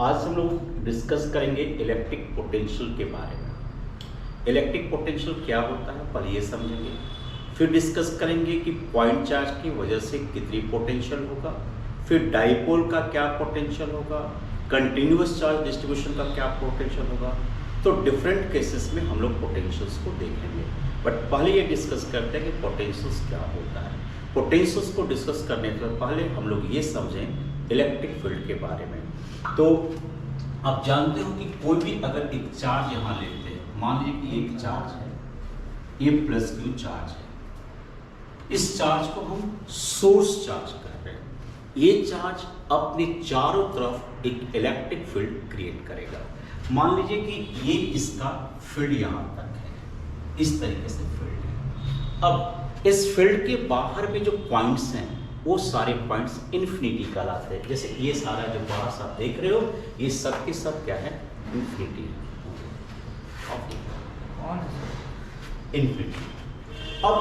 आज हम लोग डिस्कस करेंगे इलेक्ट्रिक पोटेंशियल के बारे में। इलेक्ट्रिक पोटेंशियल क्या होता है पहले ये समझेंगे, फिर डिस्कस करेंगे कि पॉइंट चार्ज की वजह से कितनी पोटेंशियल होगा, फिर डाइपोल का क्या पोटेंशियल होगा, कंटिन्यूअस चार्ज डिस्ट्रीब्यूशन का क्या पोटेंशियल होगा। तो डिफरेंट केसेस में हम लोग पोटेंशियल्स को देखेंगे, बट पहले ये डिस्कस करते हैं कि पोटेंशियल्स क्या होता है। पोटेंशियल्स को डिस्कस करने से पहले हम लोग ये समझें इलेक्ट्रिक फील्ड के बारे में। तो आप जानते हो कि कोई भी अगर एक चार्ज यहाँ लेते हैं, मान लीजिए कि एक चार्ज है, ये प्लस क्यू चार्ज है, इस चार्ज को हम सोर्स चार्ज कर रहे हैं। ये चार्ज अपने चारों तरफ एक इलेक्ट्रिक फील्ड क्रिएट करेगा। मान लीजिए कि ये इसका फील्ड यहाँ तक है, इस तरीके से फील्ड है। अब इस फील्ड के बाहर में जो पॉइंट्स हैं वो सारे पॉइंट्स इन्फिनिटी कहलाते हैं। जैसे ये सारा जो बाहर सब देख रहे हो, ये सब के सब क्या है, इन्फिनिटी इन्फिनिटी। अब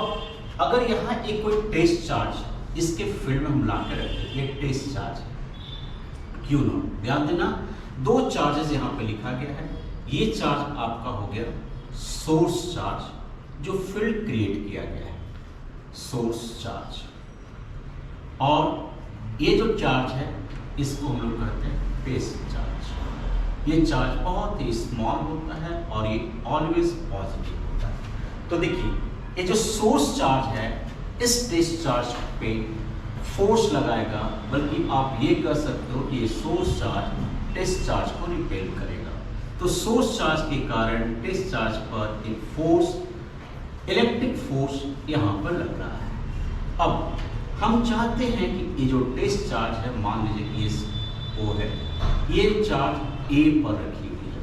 अगर यहाँ एक कोई टेस्ट चार्ज इसके फील्ड में हम ला के रखते हैं, ये टेस्ट चार्ज क्यू नॉट, ध्यान देना दो चार्जेस यहाँ पे लिखा गया है। ये चार्ज आपका हो गया सोर्स चार्ज जो फील्ड क्रिएट किया गया है, सोर्स चार्ज। और ये जो चार्ज है इसको हम लोग कहते हैं बेस चार्ज। ये चार्ज बहुत ही स्मॉल होता है और ये ऑलवेज पॉजिटिव होता है। तो देखिए ये जो सोर्स चार्ज है इस टेस्ट चार्ज पे फोर्स लगाएगा, बल्कि आप ये कह सकते हो कि ये सोर्स चार्ज टेस्ट चार्ज को रिपेल करेगा। तो सोर्स चार्ज के कारण टेस्ट चार्ज पर एक फोर्स, इलेक्ट्रिक फोर्स यहाँ पर लग रहा है। अब हम चाहते हैं कि ये जो टेस्ट चार्ज है, मान लीजिए कि ये O है, ये चार्ज A पर रखी हुई है।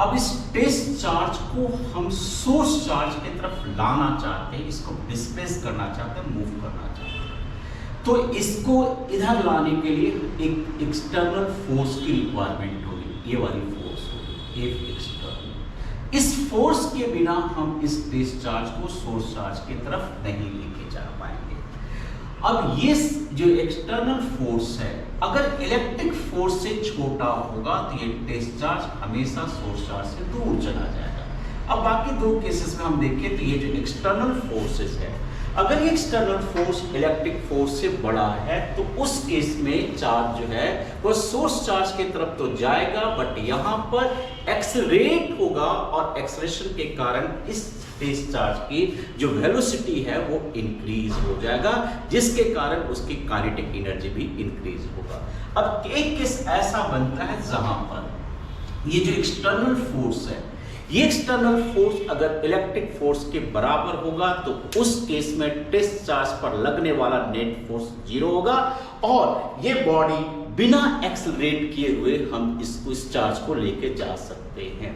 अब इस टेस्ट चार्ज को हम सोर्स चार्ज की तरफ लाना चाहते हैं, इसको डिस्प्लेस करना चाहते हैं, मूव करना चाहते हैं। तो इसको इधर लाने के लिए एक एक्सटर्नल फोर्स की रिक्वायरमेंट होगी, ये वाली फोर्स होगी, एक एक्सटर्नल। इस फोर्स के बिना हम इस टेस्ट चार्ज को सोर्स चार्ज की तरफ नहीं लेके जा पाएंगे। अब ये जो एक्सटर्नल फोर्स है, अगर इलेक्ट्रिक फोर्स से छोटा होगा तो ये टेस्ट चार्ज हमेशा सोर्स चार्ज से दूर चला जाएगा। अब बाकी दो केसेस में हम देखें तो ये जो एक्सटर्नल फोर्सेस है, अगर ये एक्सटर्नल फोर्स इलेक्ट्रिक फोर्स से बड़ा है तो उस केस में चार्ज जो है वो सोर्स चार्ज की तरफ तो जाएगा, बट यहाँ पर एक्सेलरेट होगा और एक्सेलरेशन के कारण इस टेस्ट चार्ज की जो वेलोसिटी है वो इंक्रीज हो जाएगा, जिसके कारण उसकी काइनेटिक एनर्जी भी इंक्रीज होगा। अब एक केस ऐसा बनता है जहां पर ये जो एक्सटर्नल फोर्स है, ये एक्सटर्नल फोर्स अगर इलेक्ट्रिक फोर्स के बराबर होगा तो उस केस में टेस्ट चार्ज पर लगने वाला नेट फोर्स 0 होगा और ये बॉडी बिना एक्सेलरेट किए हुए हम इस चार्ज को लेके जा सकते हैं।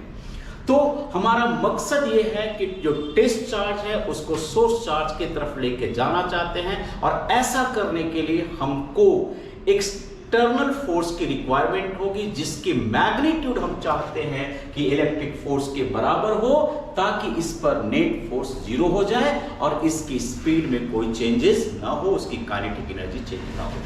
तो हमारा मकसद ये है कि जो टेस्ट चार्ज है उसको सोर्स चार्ज की तरफ लेके जाना चाहते हैं, और ऐसा करने के लिए हमको एक्सटर्नल फोर्स की रिक्वायरमेंट होगी जिसकी मैग्नीट्यूड हम चाहते हैं कि इलेक्ट्रिक फोर्स के बराबर हो, ताकि इस पर नेट फोर्स 0 हो जाए और इसकी स्पीड में कोई चेंजेस ना हो, उसकी काइनेटिक एनर्जी चेंज ना हो।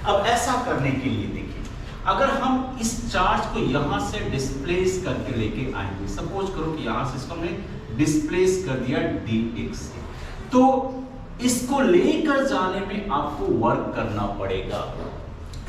अब ऐसा करने के लिए देखिए, अगर हम इस चार्ज को यहां से डिस्प्लेस करके लेके आएंगे, सपोज करो कि यहां से इसको हमने डिस्प्लेस कर दिया dx, तो इसको लेकर जाने में आपको वर्क करना पड़ेगा।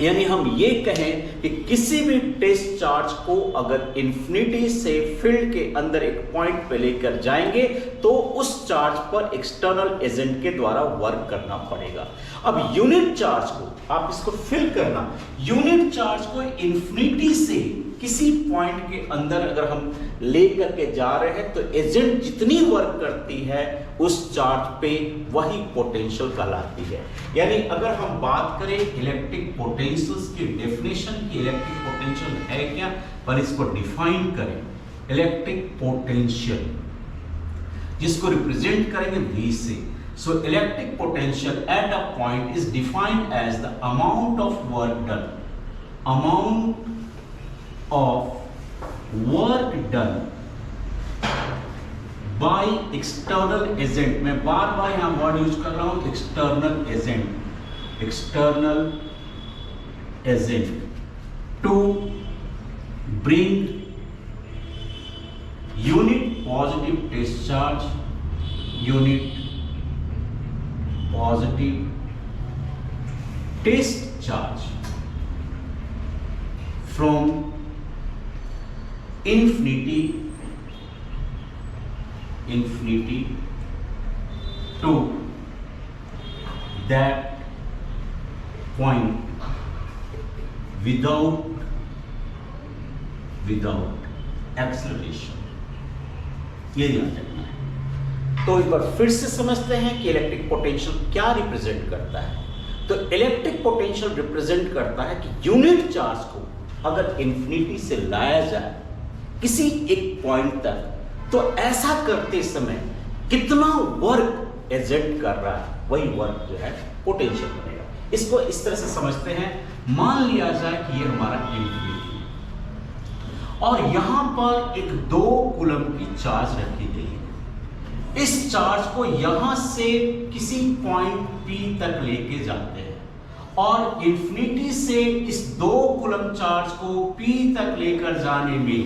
यानी हम ये कहें कि किसी भी टेस्ट चार्ज को अगर इन्फिनिटी से फील्ड के अंदर एक पॉइंट पे लेकर जाएंगे तो उस चार्ज पर एक्सटर्नल एजेंट के द्वारा वर्क करना पड़ेगा। अब यूनिट चार्ज को आप इसको फिल करना, यूनिट चार्ज को इन्फिनिटी से किसी पॉइंट के अंदर अगर हम लेकर के जा रहे हैं तो एजेंट जितनी वर्क करती है उस चार्ज पे वही पोटेंशियल कहलाती है। यानी अगर हम बात करें इलेक्ट्रिक पोटेंशियल्स की डेफिनेशन की, इलेक्ट्रिक पोटेंशियल है क्या, पर इसको डिफाइन करें, इलेक्ट्रिक पोटेंशियल जिसको रिप्रेजेंट करेंगे V से। So electric potential at a point is defined as the amount of work done by external agent। मैं बार बार यहां वर्ड यूज कर रहा हूं, external agent to bring unit positive test charge, unit positive test charge from infinity to that point without acceleration। ये ध्यान रखना है। तो एक बार फिर से समझते हैं कि इलेक्ट्रिक पोटेंशियल क्या रिप्रेजेंट करता है। तो इलेक्ट्रिक पोटेंशियल रिप्रेजेंट करता है कि यूनिट चार्ज को अगर इंफिनिटी से लाया जाए किसी एक पॉइंट तक, तो ऐसा करते समय कितना वर्क एजेंट कर रहा है, वही वर्क जो है पोटेंशियल बनेगा। इसको इस तरह से समझते हैं, मान लिया जाए कि ये हमारा इंफिनिटी है और यहां पर एक 2 कूलम की चार्ज रखी गई है। इस चार्ज को यहां से किसी पॉइंट P तक लेके जाते हैं और इंफिनिटी से इस 2 कूलम चार्ज को P तक लेकर जाने में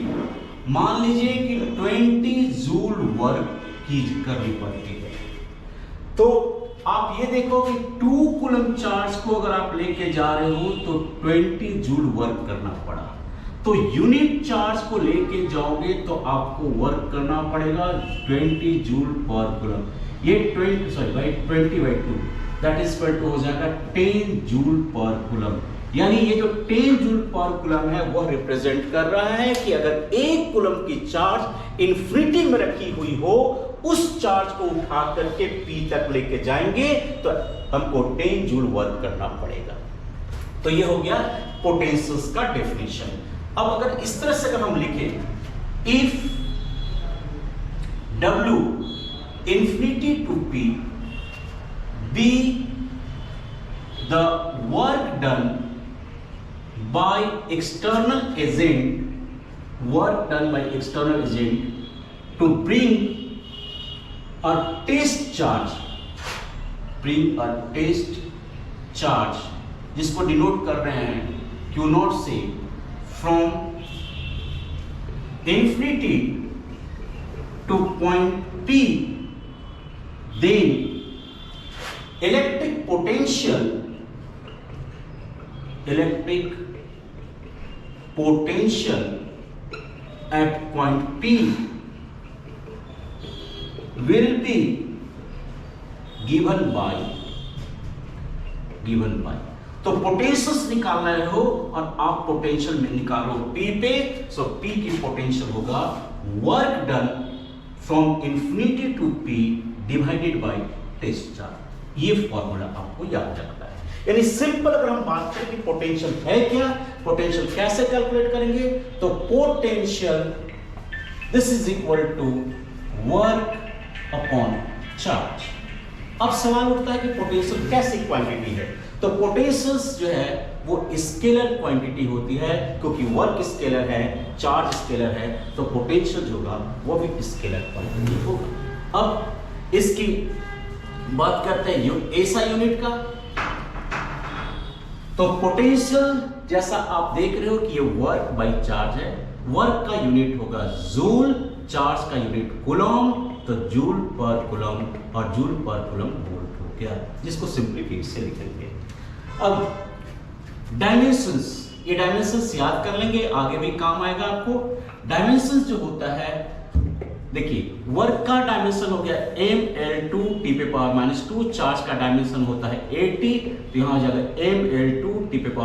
मान लीजिए कि 20 जूल वर्क की करनी पड़ती है। तो आप ये देखो कि 2 कूलम चार्ज को अगर आप लेके जा रहे हो तो 20 जूल वर्क करना पड़ा। तो यूनिट चार्ज को लेके जाओगे तो आपको वर्क करना पड़ेगा 20 जूल पर कूलम। ये 20/2 दैट इज इक्वल टू हो जाएगा 10 जूल पर कूलम। यानी ये जो 10 जूल पर कूलम है वह रिप्रेजेंट कर रहा है कि अगर 1 कूलम की चार्ज इंफिनिटी में रखी हुई हो, उस चार्ज को उठा करके P तक लेके जाएंगे तो हमको 10 जूल वर्क करना पड़ेगा। तो ये हो गया पोटेंशियल्स का डेफिनेशन। अब अगर इस तरह से अगर हम लिखें, if W infinity to P be the work done by external agent to bring a test charge जिसको डिनोट कर रहे हैं Q नॉट से, from infinity to point P, then electric potential at point P will be given by तो potential निकाल रहे हो और आप पोटेंशियल में निकालो P पे, सो P की पोटेंशियल होगा work done from infinity to P divided by test charge. ये फॉर्मूला आपको याद रखना है। यानी सिंपल अगर हम बात करें कि पोटेंशियल है क्या, पोटेंशियल कैसे कैलकुलेट करेंगे, तो potential this is equal to work upon charge. अब सवाल उठता है कि पोटेंशियल कैसी क्वांटिटी है। तो पोटेंशियल्स जो है वो स्केलर क्वांटिटी होती है, क्योंकि वर्क स्केलर है, चार्ज स्केलर है, तो पोटेंशियल जो होगा वो भी स्केलर क्वांटिटी होगा। अब इसकी बात करते हैं ऐसा यूनिट का। तो पोटेंशियल जैसा आप देख रहे हो कि ये वर्क बाय चार्ज है, वर्क का यूनिट होगा जूल, चार्ज का यूनिट कूलम, तो जूल पर कूलम और जूल पर कूलम वोल्ट हो गया, जिसको सिंपलीफाई से लिखेंगे। अब डायमेंशंस, ये डायमेंशंस याद कर लेंगे, आगे भी काम आएगा आपको। डायमेंशंस जो होता है, देखिए वर्क का डायमेंशन हो गया ml2 T⁻², चार्ज का डायमेंशन होता है 80, तो यहां हो जाएगा ml2 T⁻³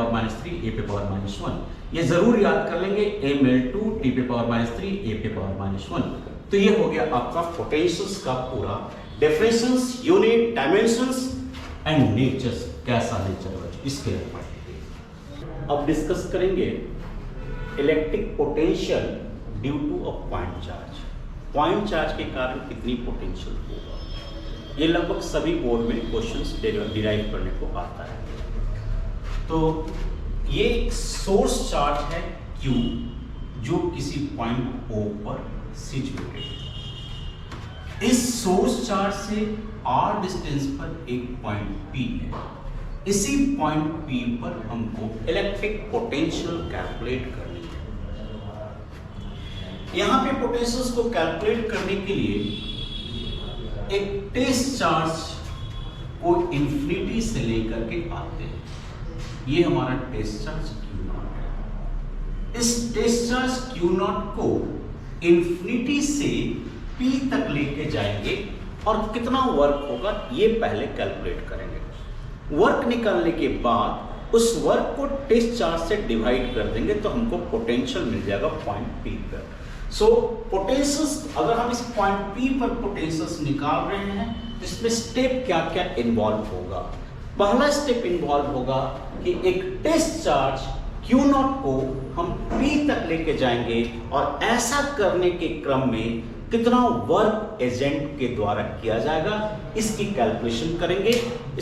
A⁻1। ये जरूर याद कर लेंगे, ml2 T⁻³ A⁻1। तो ये हो गया आपका पोटेंशियल्स का पूरा definitions, unit, dimensions and natures, कैसा नेचर है इसके लिए अब डिस्कस करेंगे। Electric potential due to a point charge, point charge के कारण कितनी पोटेंशियल होगा। ये लगभग सभी बोर्ड में क्वेश्चंस डिराइव करने को आता है। तो ये एक सोर्स चार्ज है Q, जो किसी पॉइंट O पर सिचुएटेड है। इस सोर्स चार्ज से R डिस्टेंस पर एक पॉइंट P है। इसी पॉइंट P पर हमको इलेक्ट्रिक पोटेंशियल कैलकुलेट करनी है। यहां पे पोटेंशियल्स को कैलकुलेट करने के लिए एक टेस्ट चार्ज को इंफिनिटी से लेकर के आते हैं। ये हमारा टेस्ट चार्ज Q0 है। इस टेस्ट चार्ज Q0 को इंफिनिटी से P तक लेके जाएंगे और कितना वर्क होगा ये पहले कैलकुलेट करेंगे। वर्क निकालने के बाद उस वर्क को टेस्ट चार्ज से डिवाइड कर देंगे तो हमको पोटेंशियल मिल जाएगा पॉइंट P पर। सो पोटेंशियल्स, अगर हम इस पॉइंट P पर पोटेंशियल्स निकाल रहे हैं तो इसमें स्टेप क्या क्या इन्वॉल्व होगा। पहला स्टेप इन्वॉल्व होगा कि एक टेस्ट चार्ज Q0 को हम P तक लेके जाएंगे और ऐसा करने के क्रम में कितना वर्क एजेंट के द्वारा किया जाएगा इसकी कैलकुलेशन करेंगे।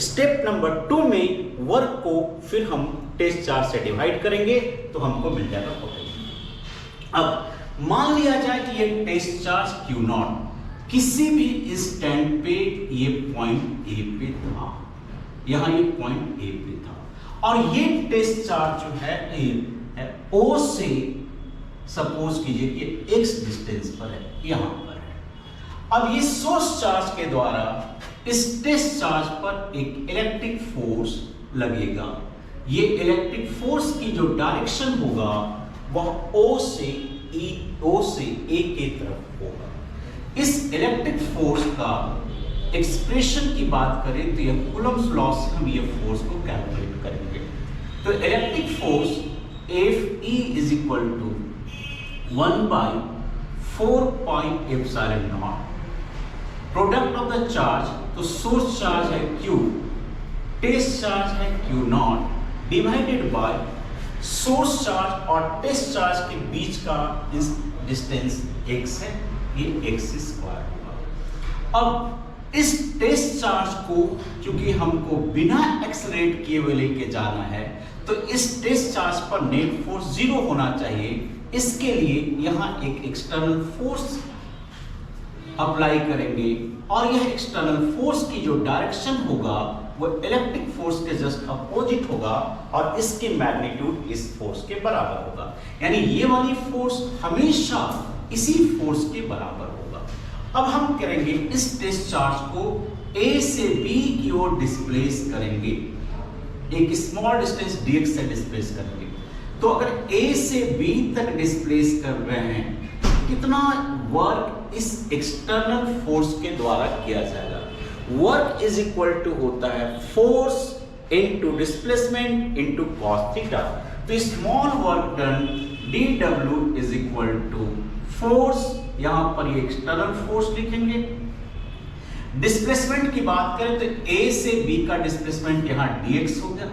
स्टेप नंबर 2 में वर्क को फिर हम टेस्ट चार्ज से डिवाइड करेंगे तो हमको मिल जाएगा पोटेंशियल। अब मान लिया जाए कि ये टेस्ट चार्ज Q0 किसी भी इंस्टेंट पे ये पॉइंट A पे था, यहां ये पॉइंट A पे था और ये टेस्ट चार्ज जो है O से सपोज कीजिए कि x डिस्टेंस पर है, यहां पर है। अब ये सोर्स चार्ज के द्वारा इस टेस्ट चार्ज पर एक इलेक्ट्रिक फोर्स लगेगा। ये इलेक्ट्रिक फोर्स की जो डायरेक्शन होगा वह O से A की तरफ होगा। इस इलेक्ट्रिक फोर्स का एक्सप्रेशन की बात करें तो यह कूलम्ब्स लॉ से हम ये फोर्स को कैलकुलेट करेंगे। तो electric force Fe is equal to 1/4 pi epsilon naught product of the charge, तो सोर्स चार्ज है Q, टेस्ट चार्ज है Q0 divided by source charge और टेस्ट चार्ज के बीच का डिस्टेंस x है, ये x स्क्वायर होगा। अब इस टेस्ट चार्ज को क्योंकि हमको बिना एक्सलेरेट किए हुए लेके जाना है तो इस टेस्ट चार्ज पर नेट फोर्स 0 होना चाहिए। इसके लिए यहां एक एक्सटर्नल फोर्स अप्लाई करेंगे और यह एक्सटर्नल फोर्स की जो डायरेक्शन होगा वो इलेक्ट्रिक फोर्स के जस्ट अपोजिट होगा और इसकी मैग्नीट्यूड इस फोर्स के बराबर होगा। यानी ये वाली फोर्स हमेशा इसी फोर्स के बराबर होगा। अब हम करेंगे इस टेस्ट चार्ज को A से B की ओर डिस्प्लेस करेंगे, एक स्मॉल डिस्टेंस dx से डिस्प्लेस करेंगे। तो अगर A से B तक डिस्प्लेस कर रहे हैं तो कितना वर्क इस एक्सटर्नल फोर्स के द्वारा किया जाएगा। वर्क इज इक्वल टू होता है force into displacement into cos theta. तो small work done dW is equal to force, यहां पर ये एक्सटर्नल फोर्स लिखेंगे। डिस्प्लेसमेंट की बात करें तो A से B का डिस्प्लेसमेंट यहां dx हो गया।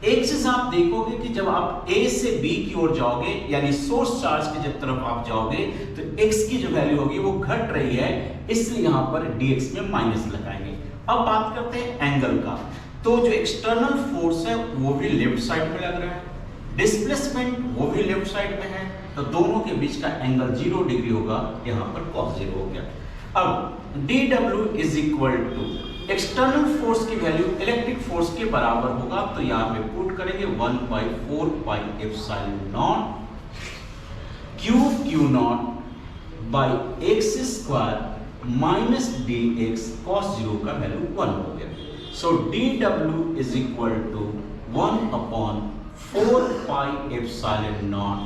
एक चीज आप देखोगे कि जब आप A से B की ओर जाओगे यानी सोर्स चार्ज की जब तरफ आप जाओगे तो x की जो वैल्यू होगी वो घट रही है, इसलिए यहां पर dx में माइनस लगाएंगे। अब बात करते हैं एंगल का। तो जो एक्सटर्नल फोर्स है वो भी लेफ्ट साइड में लग रहा है, डिस्प्लेसमेंट वो भी लेफ्ट साइड में है, तो दोनों के बीच का एंगल 0 डिग्री होगा, यहां पर cos 0 हो गया। अब dW is equal to external force की वैल्यू इलेक्ट्रिक फोर्स के बराबर होगा, तो यहां पे पुट करेंगे 1/4 pi epsilon naught Q0 by x square minus dx cos 0 का वैल्यू 1 हो गया। So dW is equal to 1/4 pi epsilon naught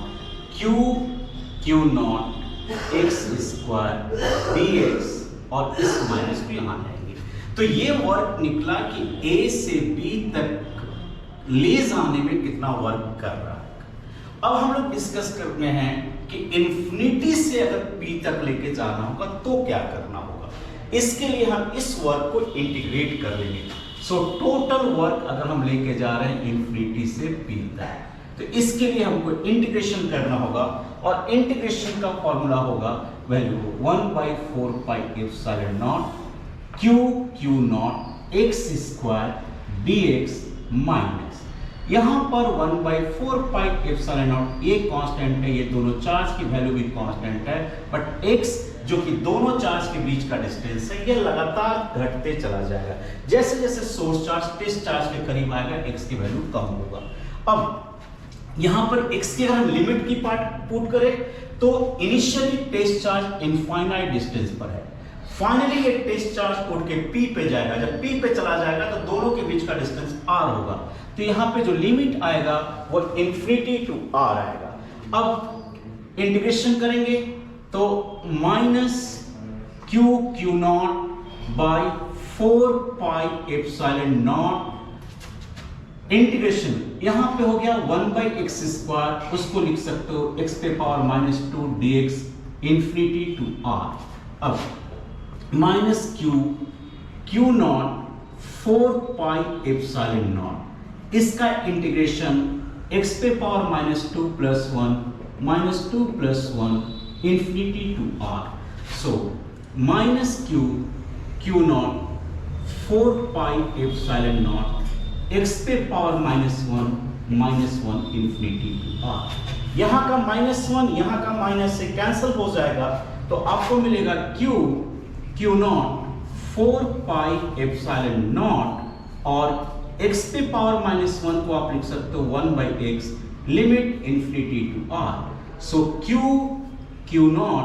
Q0 x square dx और इस माइनस को यहां लाएंगे। तो ये वर्क निकला कि A से B तक ले जाने में कितना वर्क कर रहा है। अब हम लोग डिस्कस करते हैं कि इंफिनिटी से अगर P तक लेके जाना होगा तो क्या करना होगा। इसके लिए हम इस वर्क को इंटीग्रेट कर लेंगे। सो टोटल वर्क अगर हम लेके जा रहे हैं इंफिनिटी से P तक तो इसके लिए हमको इंटीग्रेशन करना होगा और इंटीग्रेशन का फॉर्मूला होगा value 1/4 pi epsilon naught Q0 x square dx minus यहां पर 1/4 पाई एप्सिलॉन नॉट ये कांस्टेंट है, ये दोनों चार्ज की वैल्यू भी कांस्टेंट है, बट x जो कि दोनों चार्ज के बीच का डिस्टेंस है ये लगातार घटते चला जाएगा। जैसे जैसे सोर्स चार्ज टेस्ट चार्ज के करीब आएगा x की वैल्यू कम होगा। अब यहां पर x की अगर हम लिमिट की पार्ट पुट करें तो initially test charge infinite distance पर है, फाइनली ये टेस्ट चार्ज उठ के P पे जाएगा, जब P पे चला जाएगा तो दोनों के बीच का डिस्टेंस R होगा, तो यहाँ पे जो लिमिट आएगा वो इन्फिनिटी टू R आएगा। अब इंटीग्रेशन करेंगे तो minus Q not by 4 pi epsilon not integration यहां पे हो गया 1 बाई एक्स स्क्वायर, उसको लिख सकते हो x पे power minus 2 dx infinity to r। अब minus Q naught 4 pi epsilon naught, इसका इंटीग्रेशन x पे power minus 2 plus 1 infinity to r। So minus Q naught 4 pi epsilon naught x पे power minus one infinity to r। यहाँ का -1 यहाँ का minus से cancel हो जाएगा, तो आपको मिलेगा Q naught 4 pi epsilon naught और x पे पावर -1 को आप लिख सकते हो 1 by x limit infinity to r। So Q naught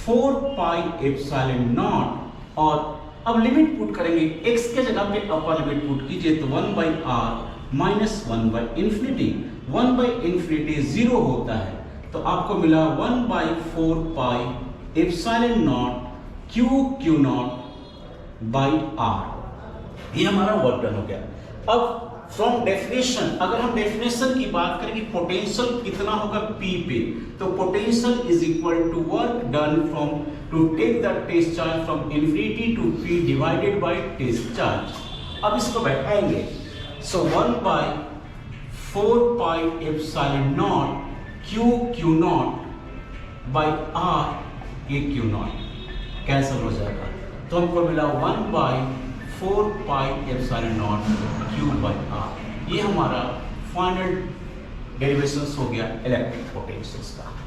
4 pi epsilon naught और अब लिमिट पुट करेंगे, x के जगह पे अपर लिमिट पुट कीजिए तो 1 by r minus 1 by infinity, 1 by infinity 0 होता है, तो आपको मिला 1 by 4 pi epsilon naught Q not by r। ये हमारा वर्क डन हो गया। अब फ्रॉम डेफिनेशन, अगर हम डेफिनेशन की बात करें कि पोटेंशियल कितना होगा P पे, तो potential is equal to work done from to take the test charge from infinity to P divided by test charge. अब इसको बैठाएंगे, so 1 by 4 pi epsilon naught Q naught by r, ये Q naught cancel हो जाएगा, तो हमको मिला 1 by 4 pi epsilon naught Q by r। ये हमारा फाइनल डेरिवेशंस हो गया इलेक्ट्रिक पोटेंशियल्स का।